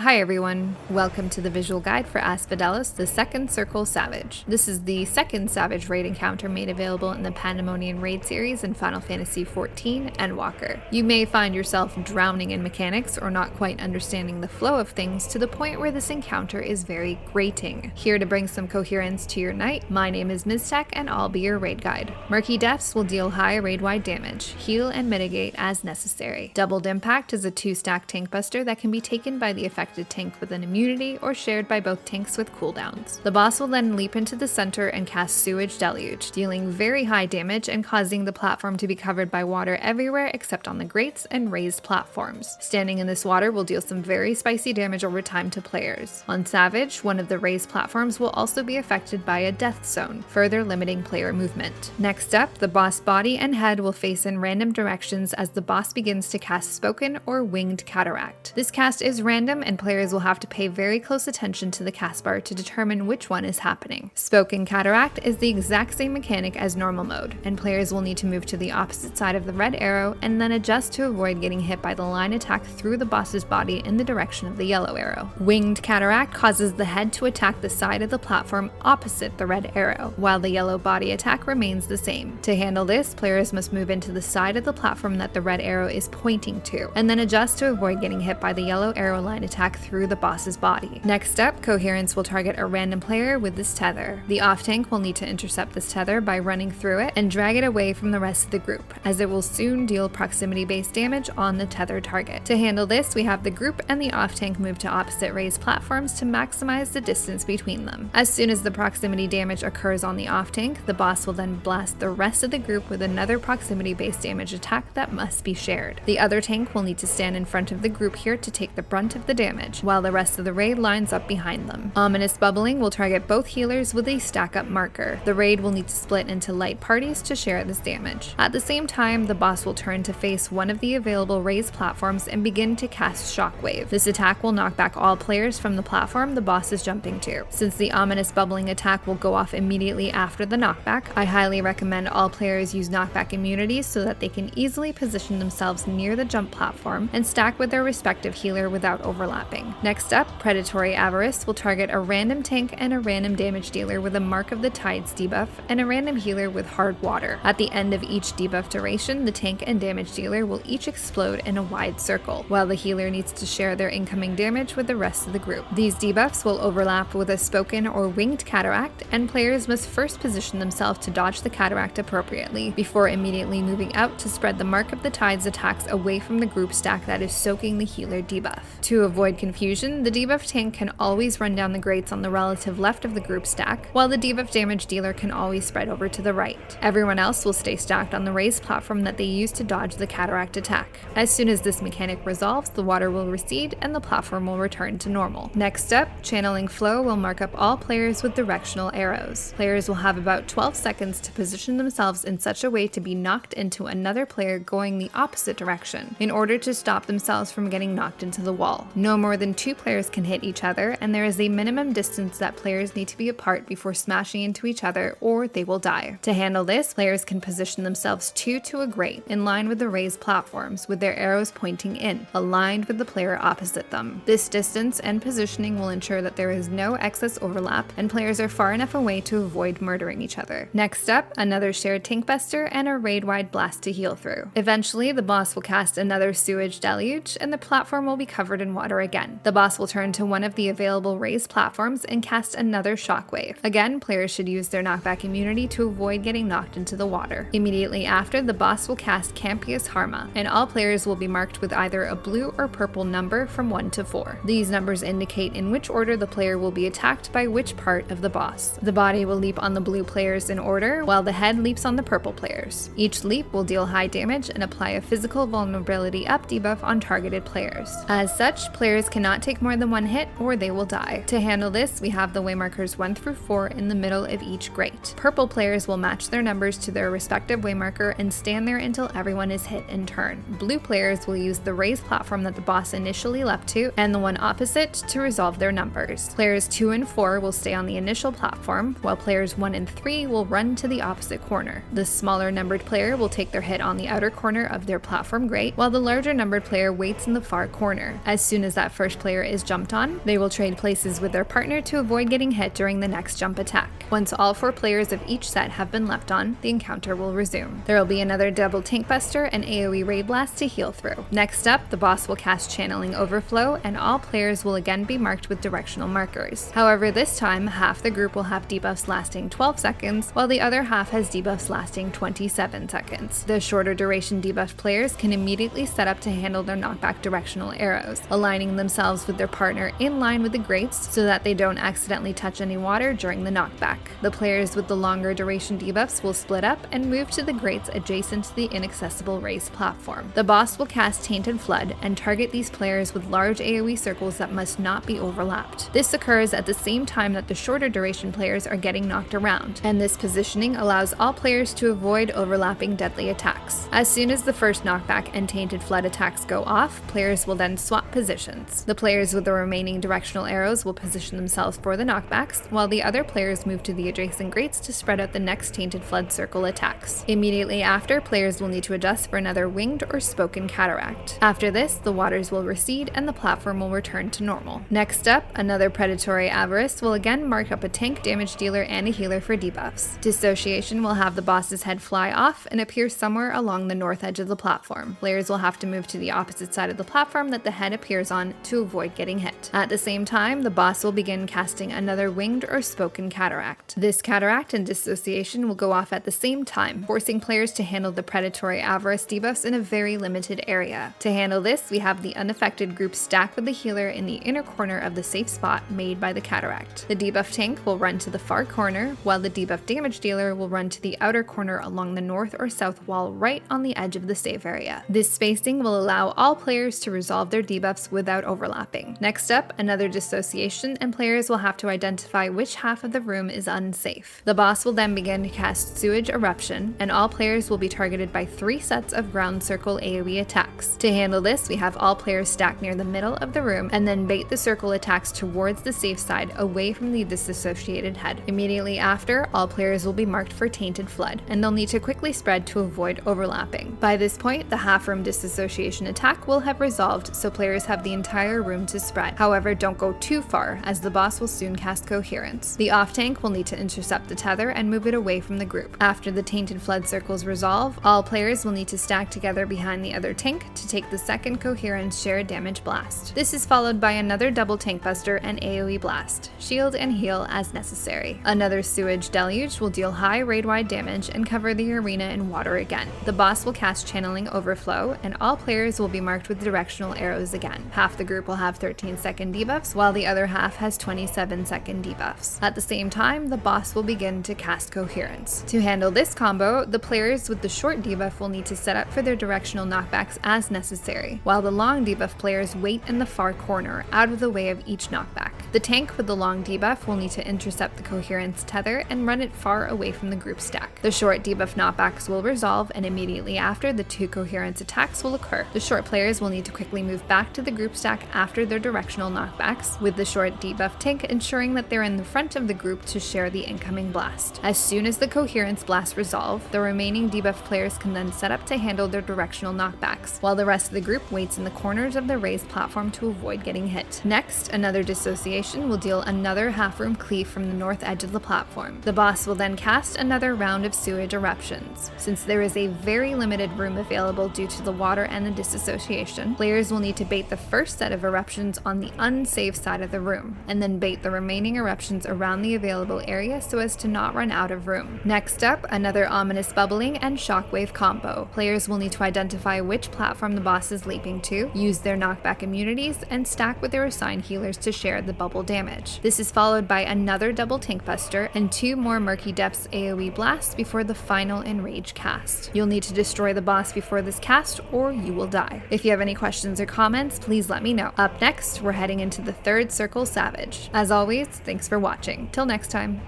Hi everyone, welcome to the visual guide for Asphodelos, the second Circle Savage. This is the second Savage Raid encounter made available in the Pandemonium Raid series in Final Fantasy XIV and Walker. You may find yourself drowning in mechanics or not quite understanding the flow of things to the point where this encounter is very grating. Here to bring some coherence to your night, my name is Miztech and I'll be your raid guide. Murky deaths will deal high raid-wide damage, heal and mitigate as necessary. Doubled Impact is a 2-stack tankbuster that can be taken by the affected tank with an immunity or shared by both tanks with cooldowns. The boss will then leap into the center and cast Sewage Deluge, dealing very high damage and causing the platform to be covered by water everywhere except on the grates and raised platforms. Standing in this water will deal some very spicy damage over time to players. On Savage, one of the raised platforms will also be affected by a death zone, further limiting player movement. Next up, the boss body and head will face in random directions as the boss begins to cast Spoken or Winged Cataract. This cast is random and players will have to pay very close attention to the cast bar to determine which one is happening. Spoken Cataract is the exact same mechanic as normal mode, and players will need to move to the opposite side of the red arrow and then adjust to avoid getting hit by the line attack through the boss's body in the direction of the yellow arrow. Winged Cataract causes the head to attack the side of the platform opposite the red arrow, while the yellow body attack remains the same. To handle this, players must move into the side of the platform that the red arrow is pointing to, and then adjust to avoid getting hit by the yellow arrow line attack through the boss's body. Next up, Coherence will target a random player with this tether. The off-tank will need to intercept this tether by running through it and drag it away from the rest of the group, as it will soon deal proximity-based damage on the tethered target. To handle this, we have the group and the off-tank move to opposite raised platforms to maximize the distance between them. As soon as the proximity damage occurs on the off-tank, the boss will then blast the rest of the group with another proximity-based damage attack that must be shared. The other tank will need to stand in front of the group here to take the brunt of the damage, while the rest of the raid lines up behind them. Ominous Bubbling will target both healers with a stack-up marker. The raid will need to split into light parties to share this damage. At the same time, the boss will turn to face one of the available raised platforms and begin to cast Shockwave. This attack will knock back all players from the platform the boss is jumping to. Since the Ominous Bubbling attack will go off immediately after the knockback, I highly recommend all players use knockback immunities so that they can easily position themselves near the jump platform and stack with their respective healer without overlapping. Next up, Predatory AVARICE will target a random tank and a random damage dealer with a Mark of the Tides debuff and a random healer with Hard Water. At the end of each debuff duration, the tank and damage dealer will each explode in a wide circle, while the healer needs to share their incoming damage with the rest of the group. These debuffs will overlap with a Spoken or Winged Cataract, and players must first position themselves to dodge the cataract appropriately, before immediately moving out to spread the Mark of the Tides attacks away from the group stack that is soaking the healer debuff. To avoid confusion, the debuff tank can always run down the grates on the relative left of the group stack, while the debuff damage dealer can always spread over to the right. Everyone else will stay stacked on the raised platform that they use to dodge the cataract attack. As soon as this mechanic resolves, the water will recede and the platform will return to normal. Next up, Channeling Flow will mark up all players with directional arrows. Players will have about 12 seconds to position themselves in such a way to be knocked into another player going the opposite direction, in order to stop themselves from getting knocked into the wall. No more than 2 players can hit each other, and there is a minimum distance that players need to be apart before smashing into each other or they will die. To handle this, players can position themselves 2 to a grate, in line with the raised platforms, with their arrows pointing in, aligned with the player opposite them. This distance and positioning will ensure that there is no excess overlap, and players are far enough away to avoid murdering each other. Next up, another shared tankbuster and a raid-wide blast to heal through. Eventually, the boss will cast another Sewage Deluge, and the platform will be covered in water again. The boss will turn to one of the available raised platforms and cast another Shockwave. Again, players should use their knockback immunity to avoid getting knocked into the water. Immediately after, the boss will cast Campius Harma, and all players will be marked with either a blue or purple number from 1 to 4. These numbers indicate in which order the player will be attacked by which part of the boss. The body will leap on the blue players in order, while the head leaps on the purple players. Each leap will deal high damage and apply a physical vulnerability up debuff on targeted players. As such, players cannot take more than 1 hit or they will die. To handle this, we have the waymarkers 1 through 4 in the middle of each grate. Purple players will match their numbers to their respective waymarker and stand there until everyone is hit in turn. Blue players will use the raised platform that the boss initially leapt to and the one opposite to resolve their numbers. Players 2 and 4 will stay on the initial platform, while players 1 and 3 will run to the opposite corner. The smaller numbered player will take their hit on the outer corner of their platform grate, while the larger numbered player waits in the far corner. As soon as that first player is jumped on, they will trade places with their partner to avoid getting hit during the next jump attack. Once all 4 players of each set have been left on, the encounter will resume. There will be another double tankbuster and AoE raid blast to heal through. Next up, the boss will cast Channeling Overflow, and all players will again be marked with directional markers. However, this time, half the group will have debuffs lasting 12 seconds, while the other half has debuffs lasting 27 seconds. The shorter duration debuff players can immediately set up to handle their knockback directional arrows, aligning themselves with their partner in line with the grates so that they don't accidentally touch any water during the knockback. The players with the longer duration debuffs will split up and move to the grates adjacent to the inaccessible raised platform. The boss will cast Tainted Flood and target these players with large AoE circles that must not be overlapped. This occurs at the same time that the shorter duration players are getting knocked around, and this positioning allows all players to avoid overlapping deadly attacks. As soon as the first knockback and Tainted Flood attacks go off, players will then swap positions. The players with the remaining directional arrows will position themselves for the knockbacks, while the other players move to the adjacent grates to spread out the next Tainted Flood circle attacks. Immediately after, players will need to adjust for another winged or spoken cataract. After this, the waters will recede and the platform will return to normal. Next up, another predatory AVARICE will again mark up a tank, damage dealer, and a healer for debuffs. Dissociation will have the boss's head fly off and appear somewhere along the north edge of the platform. Players will have to move to the opposite side of the platform that the head appears on to avoid getting hit. At the same time, the boss will begin casting another winged or spoken cataract. This cataract and dissociation will go off at the same time, forcing players to handle the predatory AVARICE debuffs in a very limited area. To handle this, we have the unaffected group stack with the healer in the inner corner of the safe spot made by the cataract. The debuff tank will run to the far corner, while the debuff damage dealer will run to the outer corner along the north or south wall right on the edge of the save area. This spacing will allow all players to resolve their debuffs without overlapping. Next up, another dissociation, and players will have to identify which half of the room is unsafe. The boss will then begin to cast Sewage Eruption, and all players will be targeted by 3 sets of ground circle AoE attacks. To handle this, we have all players stack near the middle of the room and then bait the circle attacks towards the safe side away from the disassociated head. Immediately after, all players will be marked for Tainted Flood, and they'll need to quickly spread to avoid overlapping. By this point, the half-room disassociation attack will have resolved, so players have the entire room to spread. However, don't go too far, as the boss will soon cast Coherence. The off-tank will need to intercept the tether and move it away from the group. After the Tainted Flood circles resolve, all players will need to stack together behind the other tank to take the second Coherence shared damage blast. This is followed by another double tankbuster and AoE blast. Shield and heal as necessary. Another Sewage Deluge will deal high raid-wide damage and cover the arena in water again. The boss will cast Channeling Overflow, and all players will be marked with directional arrows again. Half the group will have 13-second debuffs, while the other half has 27-second debuffs. At the same time, the boss will begin to cast Coherence. To handle this combo, the players with the short debuff will need to set up for their directional knockbacks as necessary, while the long debuff players wait in the far corner, out of the way of each knockback. The tank with the long debuff will need to intercept the Coherence tether and run it far away from the group stack. The short debuff knockbacks will resolve, and immediately after, the 2 Coherence attacks will occur. The short players will need to quickly move back to the group stack after their directional knockbacks, with the short debuff tank ensuring that they're in the front of the group to share the incoming blast. As soon as the Coherence blasts resolve, the remaining debuff players can then set up to handle their directional knockbacks, while the rest of the group waits in the corners of the raised platform to avoid getting hit. Next, another dissociation will deal another half-room cleave from the north edge of the platform. The boss will then cast another round of Sewage Eruptions. Since there is a very limited room available due to the water and the disassociation, players will need to bait the first set of eruptions on the unsafe side of the room, and then bait the remaining eruptions around the available area so as to not run out of room. Next up, another ominous bubbling and shockwave combo. Players will need to identify which platform the boss is leaping to, use their knockback immunities, and stack with their assigned healers to share the bubble damage. This is followed by another double tankbuster and 2 more Murky Depths AoE blasts before the final Enrage cast. You'll need to destroy the boss before this cast or you will die. If you have any questions or comments, please let me know. Up next, we're heading into the 3rd Circle Savage. As always, thanks for watching. Till next time.